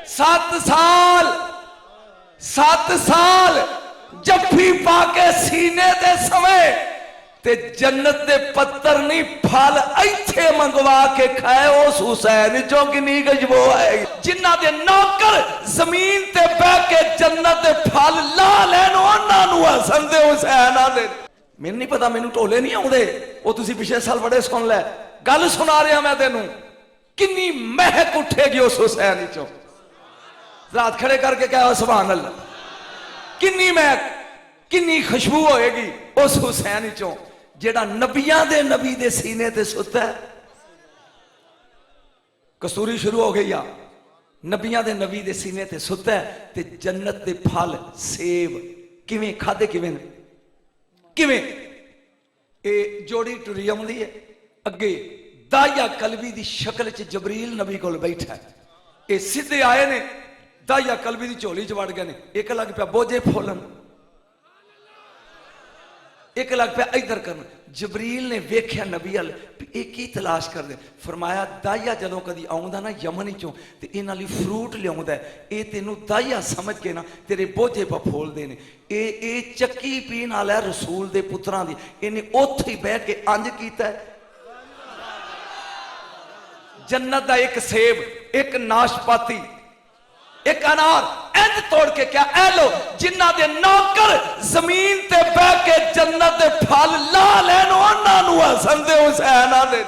सत साल जफ्फी पाके सीने दे समय ते जन्नत दे पत्थर नहीं फल इत्थे मंगवा के खाए उस हुसैन चो किन्नी गजबो आएगी। जिन्हां दे नौकर जमीन ते बह के जन्नत दे फल ला लैन उन्हां नूं हसन दे हुसैन आंदे। मैनूं नहीं पता, मैनूं ढोले नहीं आउंदे, वो तुसीं पिछले साल बड़े सुन लै। गल सुना रहा मैं तेनूं, किन्नी महक उठेगी उस हुसैन चो। रात खड़े करके कहा सुभान अल्लाह। किन्नी महक, किन्नी खुशबू होएगी उस हुसैन चो जेड़ा नबियां दे नबी दे सीने ते सुता है। कसूरी शुरू हो गई आ, नबियां दे नबी दे सीने ते सुता है ते जन्नत दे फल सेब किवें खादे किवें किवें। ए जोड़ी टुरी आउंदी है अगे, दाहिया कलबी दी शक्ल च जबरील नबी कोल बैठा है। ये सीधे आए ने, दाहिया कलबी दी झोली च वड़ गए ने। एक लग पिया बोझे फोलन, एक लग पिया इधर करन। जबरील ने वेख्या नबी अल एक ही तलाश कर दे। फरमाया दाहिया जदों कदी आउंदा ना यमन चों ते इन्हां लई फ्रूट लियाउंदा है, ये तेनों दाहिया समझ के ना तेरे बोझे पर फोलदे ने। ये चक्की पीण वाला रसूल दे पुत्रां दी, इन्हें उत्थे ही बह के अंज कीता है। जन्नत दा एक सेब, एक नाशपाती, एक अनार इंज तोड़ के क्या ए लो। जिन्हां दे नौकर जमीन ते बह के जन्नत दे फल ला लैन उन्हां नूं हसन दे हुसैन आंदे।